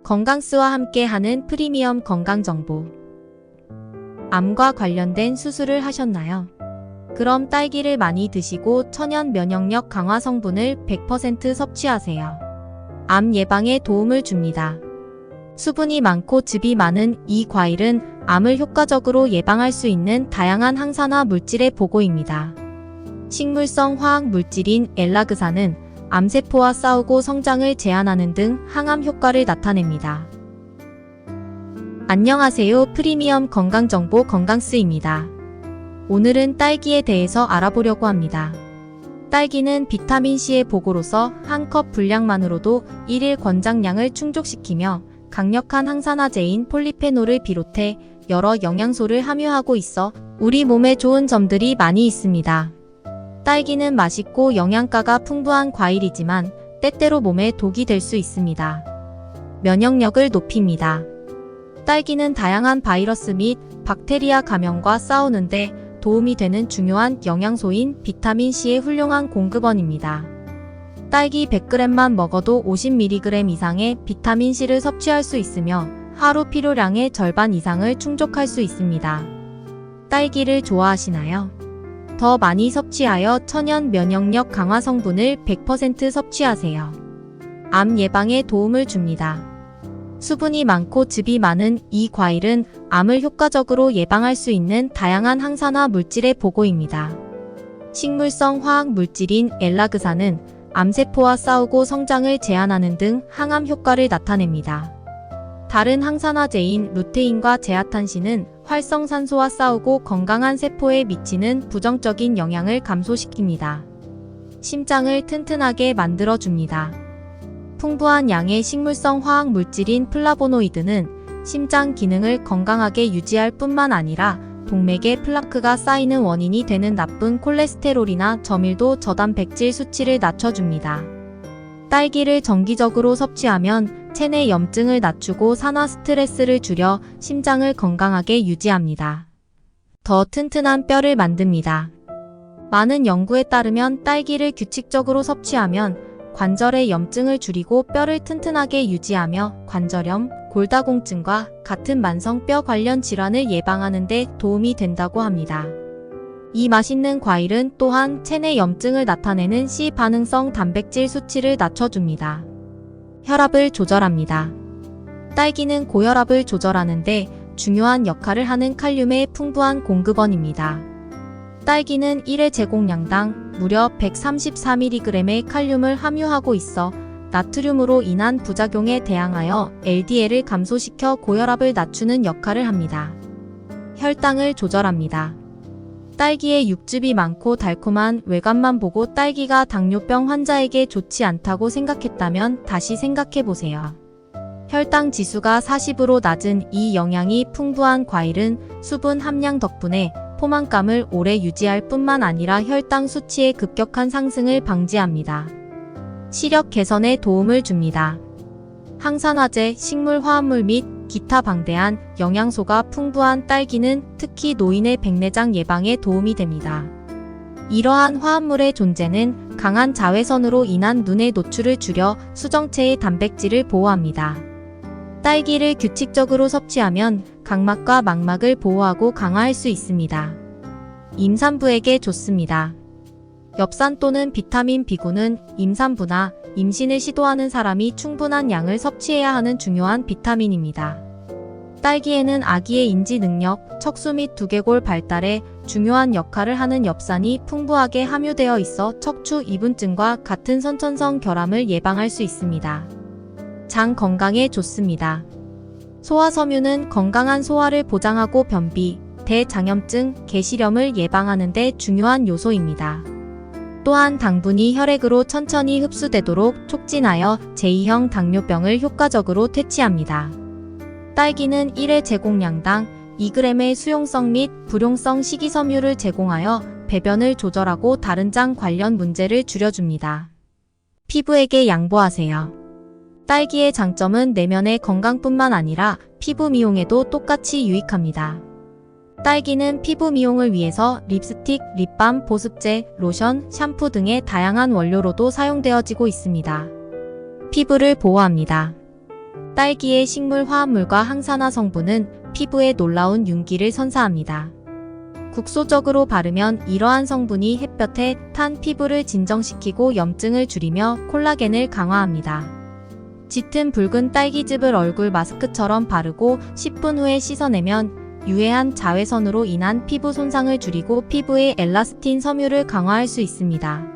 건강스와 함께하는 프리미엄 건강정보. 암과 관련된 수술을 하셨나요? 그럼 딸기를 많이 드시고 천연 면역력 강화 성분을 100% 섭취하세요. 암 예방에 도움을 줍니다. 수분이 많고 즙이 많은 이 과일은 암을 효과적으로 예방할 수 있는 다양한 항산화 물질의 보고입니다. 식물성 화학 물질인 엘라그산은 암세포와 싸우고 성장을 제한하는 등 항암 효과를 나타냅니다. 안녕하세요. 프리미엄 건강정보 건강스입니다. 오늘은 딸기에 대해서 알아보려고 합니다. 딸기는 비타민C의 보고로서 한 컵 분량만으로도 1일 권장량을 충족시키며 강력한 항산화제인 폴리페놀을 비롯해 여러 영양소를 함유하고 있어 우리 몸에 좋은 점들이 많이 있습니다. 딸기는 맛있고 영양가가 풍부한 과일이지만 때때로 몸에 독이 될 수 있습니다. 면역력을 높입니다. 딸기는 다양한 바이러스 및 박테리아 감염과 싸우는데 도움이 되는 중요한 영양소인 비타민C의 훌륭한 공급원입니다. 딸기 100g만 먹어도 50mg 이상의 비타민C를 섭취할 수 있으며 하루 필요량의 절반 이상을 충족할 수 있습니다. 딸기를 좋아하시나요? 더 많이 섭취하여 천연 면역력 강화 성분을 100% 섭취하세요. 암 예방에 도움을 줍니다. 수분이 많고 즙이 많은 이 과일은 암을 효과적으로 예방할 수 있는 다양한 항산화 물질의 보고입니다. 식물성 화학 물질인 엘라그산은 암세포와 싸우고 성장을 제한하는 등 항암 효과를 나타냅니다. 다른 항산화제인 루테인과 제아탄신은 활성산소와 싸우고 건강한 세포에 미치는 부정적인 영향을 감소시킵니다. 심장을 튼튼하게 만들어줍니다. 풍부한 양의 식물성 화학 물질인 플라보노이드는 심장 기능을 건강하게 유지할 뿐만 아니라 동맥에 플라크가 쌓이는 원인이 되는 나쁜 콜레스테롤이나 저밀도 저단백질 수치를 낮춰줍니다. 딸기를 정기적으로 섭취하면 체내 염증을 낮추고 산화 스트레스를 줄여 심장을 건강하게 유지합니다. 더 튼튼한 뼈를 만듭니다. 많은 연구에 따르면 딸기를 규칙적으로 섭취하면 관절의 염증을 줄이고 뼈를 튼튼하게 유지하며 관절염, 골다공증과 같은 만성뼈 관련 질환을 예방하는 데 도움이 된다고 합니다. 이 맛있는 과일은 또한 체내 염증을 나타내는 C 반응성 단백질 수치를 낮춰줍니다. 혈압을 조절합니다. 딸기는 고혈압을 조절하는데 중요한 역할을 하는 칼륨의 풍부한 공급원입니다. 딸기는 1회 제공량당 무려 134mg의 칼륨을 함유하고 있어 나트륨으로 인한 부작용에 대항하여 LDL을 감소시켜 고혈압을 낮추는 역할을 합니다. 혈당을 조절합니다. 딸기에 육즙이 많고 달콤한 외관만 보고 딸기가 당뇨병 환자에게 좋지 않다고 생각했다면 다시 생각해보세요. 혈당 지수가 40으로 낮은 이 영양이 풍부한 과일은 수분 함량 덕분에 포만감을 오래 유지할 뿐만 아니라 혈당 수치의 급격한 상승을 방지합니다. 시력 개선에 도움을 줍니다. 항산화제, 식물 화합물 및 기타 방대한 영양소가 풍부한 딸기는 특히 노인의 백내장 예방에 도움이 됩니다. 이러한 화합물의 존재는 강한 자외선으로 인한 눈의 노출을 줄여 수정체의 단백질을 보호합니다. 딸기를 규칙적으로 섭취하면 각막과 망막을 보호하고 강화할 수 있습니다. 임산부에게 좋습니다. 엽산 또는 비타민 B군은 임산부나 임신을 시도하는 사람이 충분한 양을 섭취해야 하는 중요한 비타민입니다. 딸기에는 아기의 인지 능력, 척수 및 두개골 발달에 중요한 역할을 하는 엽산이 풍부하게 함유되어 있어 척추 이분증과 같은 선천성 결함을 예방할 수 있습니다. 장 건강에 좋습니다. 소화섬유는 건강한 소화를 보장하고 변비, 대장염증, 개시염을 예방하는 데 중요한 요소입니다. 또한 당분이 혈액으로 천천히 흡수되도록 촉진하여 제2형 당뇨병을 효과적으로 퇴치합니다. 딸기는 1회 제공량당 2g의 수용성 및 불용성 식이섬유를 제공하여 배변을 조절하고 다른 장 관련 문제를 줄여줍니다. 피부에게 양보하세요. 딸기의 장점은 내면의 건강뿐만 아니라 피부 미용에도 똑같이 유익합니다. 딸기는 피부 미용을 위해서 립스틱, 립밤, 보습제, 로션, 샴푸 등의 다양한 원료로도 사용되어지고 있습니다. 피부를 보호합니다. 딸기의 식물 화합물과 항산화 성분은 피부에 놀라운 윤기를 선사합니다. 국소적으로 바르면 이러한 성분이 햇볕에 탄 피부를 진정시키고 염증을 줄이며 콜라겐을 강화합니다. 짙은 붉은 딸기즙을 얼굴 마스크처럼 바르고 10분 후에 씻어내면 유해한 자외선으로 인한 피부 손상을 줄이고 피부의 엘라스틴 섬유를 강화할 수 있습니다.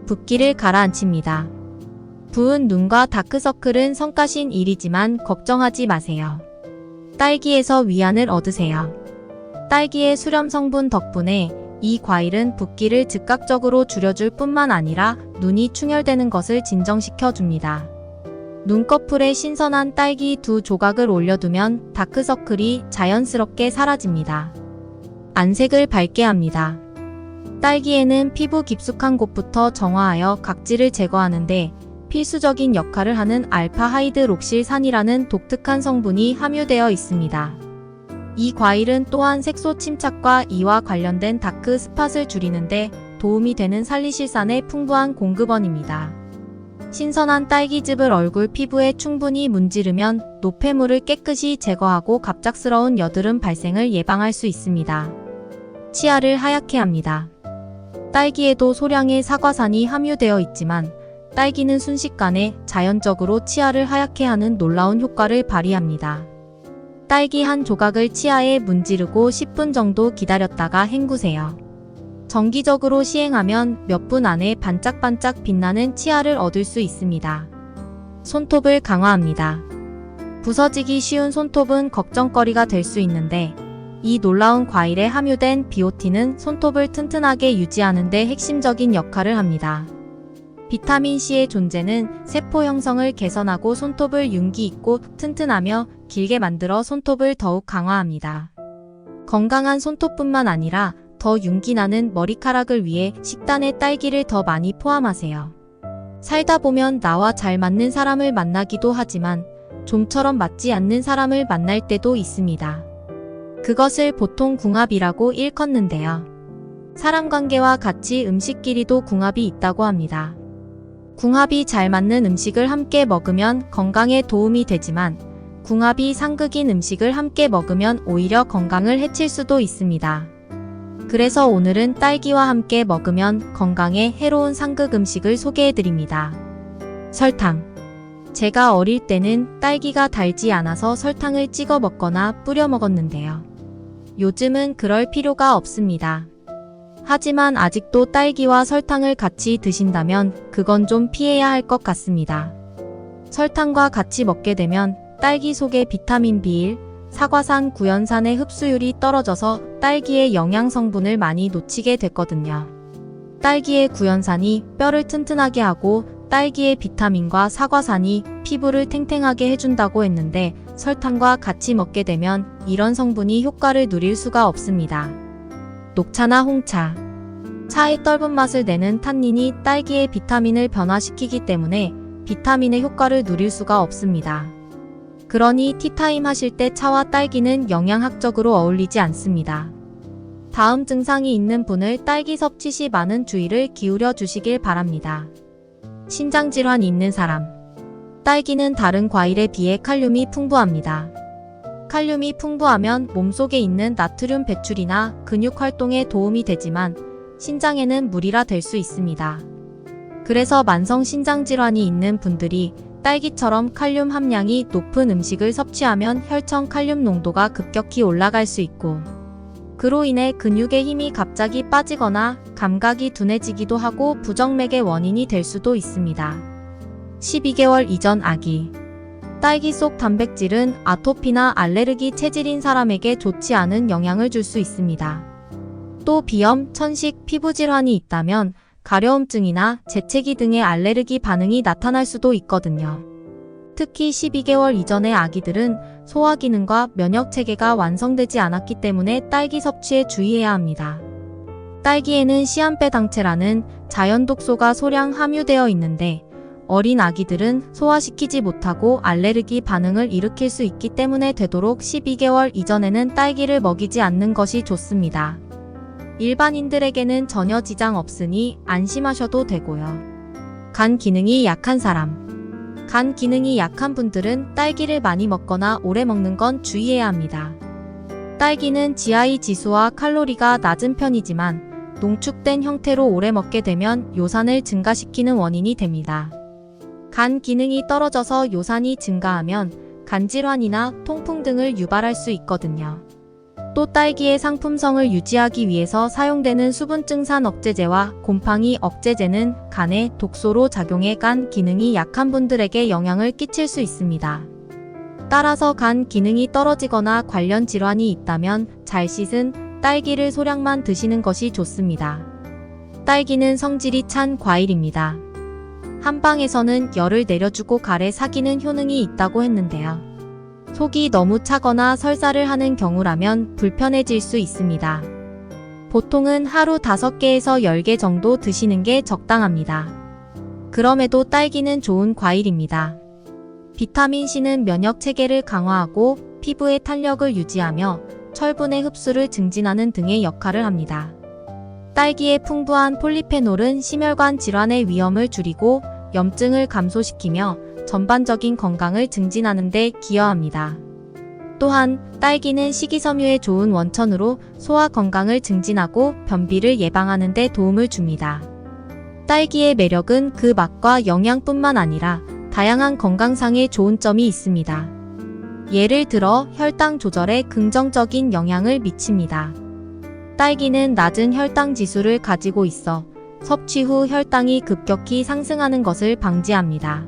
붓기를 가라앉힙니다. 부은 눈과 다크서클은 성가신 일이지만 걱정하지 마세요. 딸기에서 위안을 얻으세요. 딸기의 수렴 성분 덕분에 이 과일은 붓기를 즉각적으로 줄여줄 뿐만 아니라 눈이 충혈되는 것을 진정시켜 줍니다. 눈꺼풀에 신선한 딸기 2조각을 올려두면 다크서클이 자연스럽게 사라집니다. 안색을 밝게 합니다. 딸기에는 피부 깊숙한 곳부터 정화하여 각질을 제거하는데 필수적인 역할을 하는 알파 하이드록실산이라는 독특한 성분이 함유되어 있습니다. 이 과일은 또한 색소 침착과 이와 관련된 다크 스팟을 줄이는데 도움이 되는 살리실산의 풍부한 공급원입니다. 신선한 딸기즙을 얼굴 피부에 충분히 문지르면 노폐물을 깨끗이 제거하고 갑작스러운 여드름 발생을 예방할 수 있습니다. 치아를 하얗게 합니다. 딸기에도 소량의 사과산이 함유되어 있지만 딸기는 순식간에 자연적으로 치아를 하얗게 하는 놀라운 효과를 발휘합니다. 딸기 한 조각을 치아에 문지르고 10분 정도 기다렸다가 헹구세요. 정기적으로 시행하면 몇 분 안에 반짝반짝 빛나는 치아를 얻을 수 있습니다. 손톱을 강화합니다. 부서지기 쉬운 손톱은 걱정거리가 될 수 있는데 이 놀라운 과일에 함유된 비오틴은 손톱을 튼튼하게 유지하는 데 핵심적인 역할을 합니다. 비타민C의 존재는 세포 형성을 개선하고 손톱을 윤기 있고 튼튼하며 길게 만들어 손톱을 더욱 강화합니다. 건강한 손톱뿐만 아니라 더 윤기 나는 머리카락을 위해 식단에 딸기를 더 많이 포함하세요. 살다 보면 나와 잘 맞는 사람을 만나기도 하지만 좀처럼 맞지 않는 사람을 만날 때도 있습니다. 그것을 보통 궁합이라고 일컫는데요. 사람 관계와 같이 음식끼리도 궁합이 있다고 합니다. 궁합이 잘 맞는 음식을 함께 먹으면 건강에 도움이 되지만 궁합이 상극인 음식을 함께 먹으면 오히려 건강을 해칠 수도 있습니다. 그래서 오늘은 딸기와 함께 먹으면 건강에 해로운 상극 음식을 소개해드립니다. 설탕. 제가 어릴 때는 딸기가 달지 않아서 설탕을 찍어 먹거나 뿌려 먹었는데요. 요즘은 그럴 필요가 없습니다. 하지만 아직도 딸기와 설탕을 같이 드신다면 그건 좀 피해야 할 것 같습니다. 설탕과 같이 먹게 되면 딸기 속의 비타민 B1, 사과산, 구연산의 흡수율이 떨어져서 딸기의 영양 성분을 많이 놓치게 됐거든요. 딸기의 구연산이 뼈를 튼튼하게 하고 딸기의 비타민과 사과산이 피부를 탱탱하게 해준다고 했는데 설탕과 같이 먹게 되면 이런 성분이 효과를 누릴 수가 없습니다. 녹차나 홍차. 차의 떫은 맛을 내는 탄닌이 딸기의 비타민을 변화시키기 때문에 비타민의 효과를 누릴 수가 없습니다. 그러니 티타임 하실 때 차와 딸기는 영양학적으로 어울리지 않습니다. 다음 증상이 있는 분을 딸기 섭취 시 많은 주의를 기울여 주시길 바랍니다. 신장질환이 있는 사람. 딸기는 다른 과일에 비해 칼륨이 풍부합니다. 칼륨이 풍부하면 몸속에 있는 나트륨 배출이나 근육 활동에 도움이 되지만 신장에는 무리가 될 수 있습니다. 그래서 만성 신장질환이 있는 분들이 딸기처럼 칼륨 함량이 높은 음식을 섭취하면 혈청 칼륨 농도가 급격히 올라갈 수 있고 그로 인해 근육의 힘이 갑자기 빠지거나 감각이 둔해지기도 하고 부정맥의 원인이 될 수도 있습니다. 12개월 이전 아기. 딸기 속 단백질은 아토피나 알레르기 체질인 사람에게 좋지 않은 영향을 줄 수 있습니다. 또 비염, 천식, 피부질환이 있다면 가려움증이나 재채기 등의 알레르기 반응이 나타날 수도 있거든요. 특히 12개월 이전의 아기들은 소화 기능과 면역 체계가 완성되지 않았기 때문에 딸기 섭취에 주의해야 합니다. 딸기에는 시안페당체라는 자연 독소가 소량 함유되어 있는데 어린 아기들은 소화시키지 못하고 알레르기 반응을 일으킬 수 있기 때문에 되도록 12개월 이전에는 딸기를 먹이지 않는 것이 좋습니다. 일반인들에게는 전혀 지장 없으니 안심하셔도 되고요. 간 기능이 약한 사람. 간 기능이 약한 분들은 딸기를 많이 먹거나 오래 먹는 건 주의해야 합니다. 딸기는 GI 지수와 칼로리가 낮은 편이지만 농축된 형태로 오래 먹게 되면 요산을 증가시키는 원인이 됩니다. 간 기능이 떨어져서 요산이 증가하면 간질환이나 통풍 등을 유발할 수 있거든요. 또 딸기의 상품성을 유지하기 위해서 사용되는 수분증산 억제제와 곰팡이 억제제는 간에 독소로 작용해 간 기능이 약한 분들에게 영향을 끼칠 수 있습니다. 따라서 간 기능이 떨어지거나 관련 질환이 있다면 잘 씻은 딸기를 소량만 드시는 것이 좋습니다. 딸기는 성질이 찬 과일입니다. 한방에서는 열을 내려주고 갈에 사기는 효능이 있다고 했는데요. 속이 너무 차거나 설사를 하는 경우라면 불편해질 수 있습니다. 보통은 하루 5개에서 10개 정도 드시는 게 적당합니다. 그럼에도 딸기는 좋은 과일입니다. 비타민C는 면역 체계를 강화하고 피부의 탄력을 유지하며 철분의 흡수를 증진하는 등의 역할을 합니다. 딸기의 풍부한 폴리페놀은 심혈관 질환의 위험을 줄이고 염증을 감소시키며 전반적인 건강을 증진하는 데 기여합니다. 또한 딸기는 식이섬유의 좋은 원천으로 소화 건강을 증진하고 변비를 예방하는 데 도움을 줍니다. 딸기의 매력은 그 맛과 영양뿐만 아니라 다양한 건강상의 좋은 점이 있습니다. 예를 들어 혈당 조절에 긍정적인 영향을 미칩니다. 딸기는 낮은 혈당 지수를 가지고 있어 섭취 후 혈당이 급격히 상승하는 것을 방지합니다.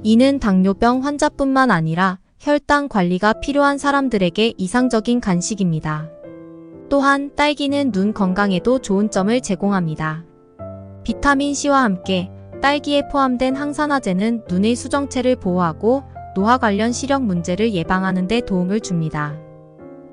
이는 당뇨병 환자뿐만 아니라 혈당 관리가 필요한 사람들에게 이상적인 간식입니다. 또한 딸기는 눈 건강에도 좋은 점을 제공합니다. 비타민C와 함께 딸기에 포함된 항산화제는 눈의 수정체를 보호하고 노화 관련 시력 문제를 예방하는 데 도움을 줍니다.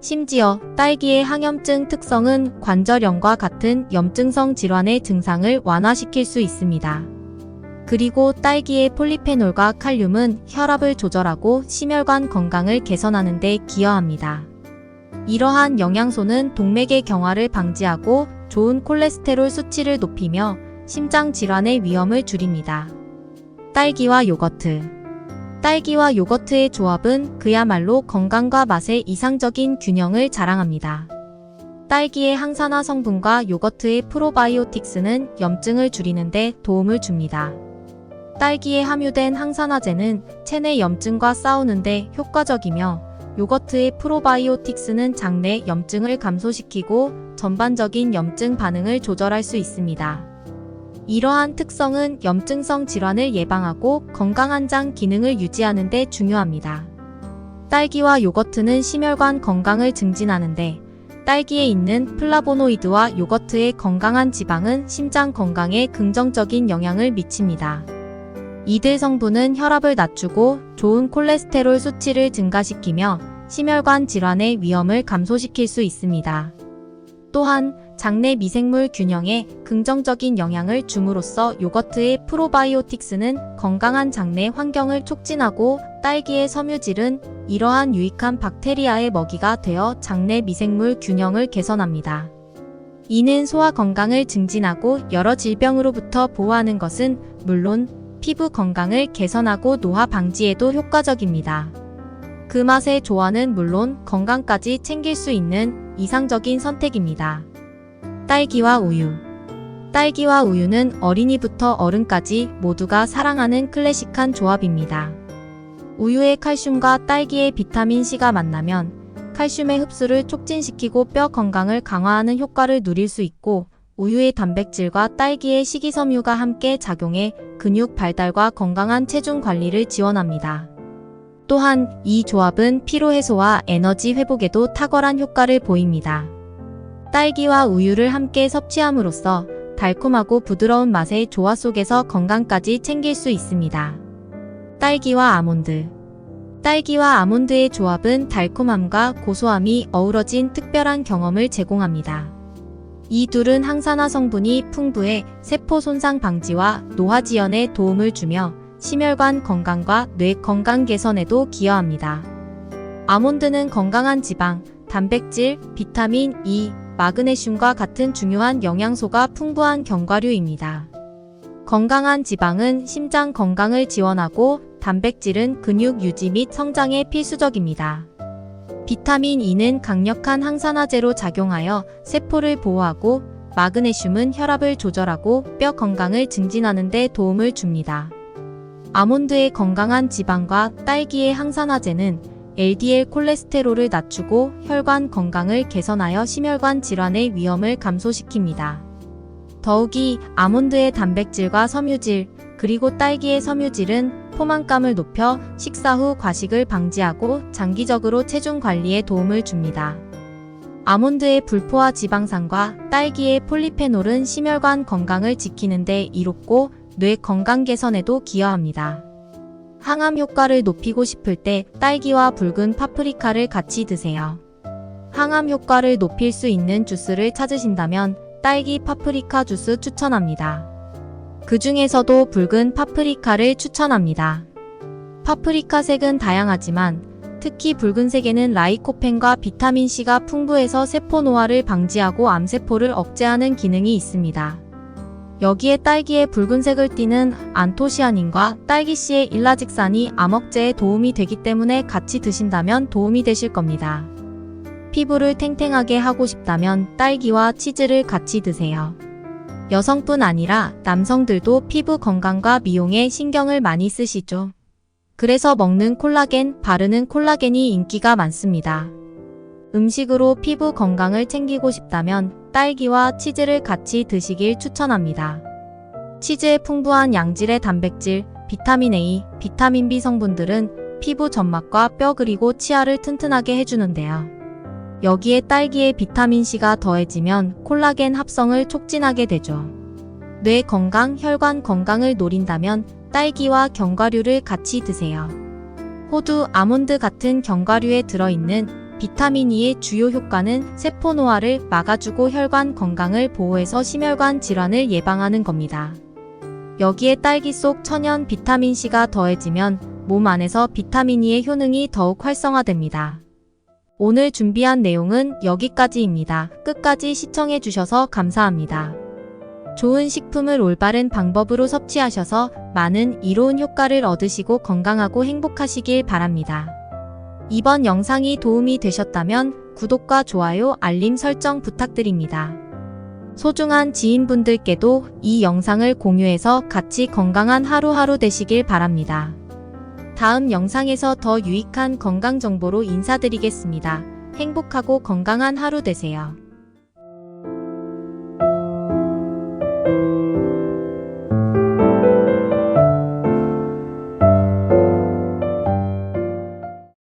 심지어 딸기의 항염증 특성은 관절염과 같은 염증성 질환의 증상을 완화시킬 수 있습니다. 그리고 딸기의 폴리페놀과 칼륨은 혈압을 조절하고 심혈관 건강을 개선하는 데 기여합니다. 이러한 영양소는 동맥의 경화를 방지하고 좋은 콜레스테롤 수치를 높이며 심장 질환의 위험을 줄입니다. 딸기와 요거트. 딸기와 요거트의 조합은 그야말로 건강과 맛의 이상적인 균형을 자랑합니다. 딸기의 항산화 성분과 요거트의 프로바이오틱스는 염증을 줄이는 데 도움을 줍니다. 딸기에 함유된 항산화제는 체내 염증과 싸우는 데 효과적이며 요거트의 프로바이오틱스는 장내 염증을 감소시키고 전반적인 염증 반응을 조절할 수 있습니다. 이러한 특성은 염증성 질환을 예방하고 건강한 장 기능을 유지하는 데 중요합니다. 딸기와 요거트는 심혈관 건강을 증진하는데 딸기에 있는 플라보노이드와 요거트의 건강한 지방은 심장 건강에 긍정적인 영향을 미칩니다. 이들 성분은 혈압을 낮추고 좋은 콜레스테롤 수치를 증가시키며 심혈관 질환의 위험을 감소시킬 수 있습니다. 또한 장내 미생물 균형에 긍정적인 영향을 줌으로써 요거트의 프로바이오틱스는 건강한 장내 환경을 촉진하고 딸기의 섬유질은 이러한 유익한 박테리아의 먹이가 되어 장내 미생물 균형을 개선합니다. 이는 소화 건강을 증진하고 여러 질병으로부터 보호하는 것은 물론 피부 건강을 개선하고 노화 방지에도 효과적입니다. 그 맛의 조화는 물론 건강까지 챙길 수 있는 이상적인 선택입니다. 딸기와 우유. 딸기와 우유는 어린이부터 어른까지 모두가 사랑하는 클래식한 조합입니다. 우유의 칼슘과 딸기의 비타민C가 만나면 칼슘의 흡수를 촉진시키고 뼈 건강을 강화하는 효과를 누릴 수 있고 우유의 단백질과 딸기의 식이섬유가 함께 작용해 근육 발달과 건강한 체중 관리를 지원합니다. 또한 이 조합은 피로 해소와 에너지 회복에도 탁월한 효과를 보입니다. 딸기와 우유를 함께 섭취함으로써 달콤하고 부드러운 맛의 조화 속에서 건강까지 챙길 수 있습니다. 딸기와 아몬드. 딸기와 아몬드의 조합은 달콤함과 고소함이 어우러진 특별한 경험을 제공합니다. 이 둘은 항산화 성분이 풍부해 세포 손상 방지와 노화 지연에 도움을 주며 심혈관 건강과 뇌 건강 개선에도 기여합니다. 아몬드는 건강한 지방, 단백질, 비타민 E, 마그네슘과 같은 중요한 영양소가 풍부한 견과류입니다. 건강한 지방은 심장 건강을 지원하고 단백질은 근육 유지 및 성장에 필수적입니다. 비타민 E는 강력한 항산화제로 작용하여 세포를 보호하고 마그네슘은 혈압을 조절하고 뼈 건강을 증진하는 데 도움을 줍니다. 아몬드의 건강한 지방과 딸기의 항산화제는 LDL 콜레스테롤을 낮추고 혈관 건강을 개선하여 심혈관 질환의 위험을 감소시킵니다. 더욱이 아몬드의 단백질과 섬유질, 그리고 딸기의 섬유질은 포만감을 높여 식사 후 과식을 방지하고 장기적으로 체중 관리에 도움을 줍니다. 아몬드의 불포화 지방산과 딸기의 폴리페놀은 심혈관 건강을 지키는 데 이롭고 뇌 건강 개선에도 기여합니다. 항암 효과를 높이고 싶을 때 딸기와 붉은 파프리카를 같이 드세요. 항암 효과를 높일 수 있는 주스를 찾으신다면 딸기 파프리카 주스 추천합니다. 그 중에서도 붉은 파프리카를 추천합니다. 파프리카 색은 다양하지만 특히 붉은색에는 라이코펜과 비타민C가 풍부해서 세포 노화를 방지하고 암세포를 억제하는 기능이 있습니다. 여기에 딸기의 붉은색을 띠는 안토시아닌과 딸기씨의 일라직산이 암 억제에 도움이 되기 때문에 같이 드신다면 도움이 되실 겁니다. 피부를 탱탱하게 하고 싶다면 딸기와 치즈를 같이 드세요. 여성뿐 아니라 남성들도 피부 건강과 미용에 신경을 많이 쓰시죠. 그래서 먹는 콜라겐, 바르는 콜라겐이 인기가 많습니다. 음식으로 피부 건강을 챙기고 싶다면 딸기와 치즈를 같이 드시길 추천합니다. 치즈의 풍부한 양질의 단백질, 비타민 A, 비타민 B 성분들은 피부 점막과 뼈 그리고 치아를 튼튼하게 해주는데요. 여기에 딸기의 비타민C가 더해지면 콜라겐 합성을 촉진하게 되죠. 뇌 건강, 혈관 건강을 노린다면 딸기와 견과류를 같이 드세요. 호두, 아몬드 같은 견과류에 들어있는 비타민 E의 주요 효과는 세포 노화를 막아주고 혈관 건강을 보호해서 심혈관 질환을 예방하는 겁니다. 여기에 딸기 속 천연 비타민C가 더해지면 몸 안에서 비타민 E의 효능이 더욱 활성화됩니다. 오늘 준비한 내용은 여기까지입니다. 끝까지 시청해주셔서 감사합니다. 좋은 식품을 올바른 방법으로 섭취하셔서 많은 이로운 효과를 얻으시고 건강하고 행복하시길 바랍니다. 이번 영상이 도움이 되셨다면 구독과 좋아요, 알림 설정 부탁드립니다. 소중한 지인분들께도 이 영상을 공유해서 같이 건강한 하루하루 되시길 바랍니다. 다음 영상에서 더 유익한 건강 정보로 인사드리겠습니다. 행복하고 건강한 하루 되세요.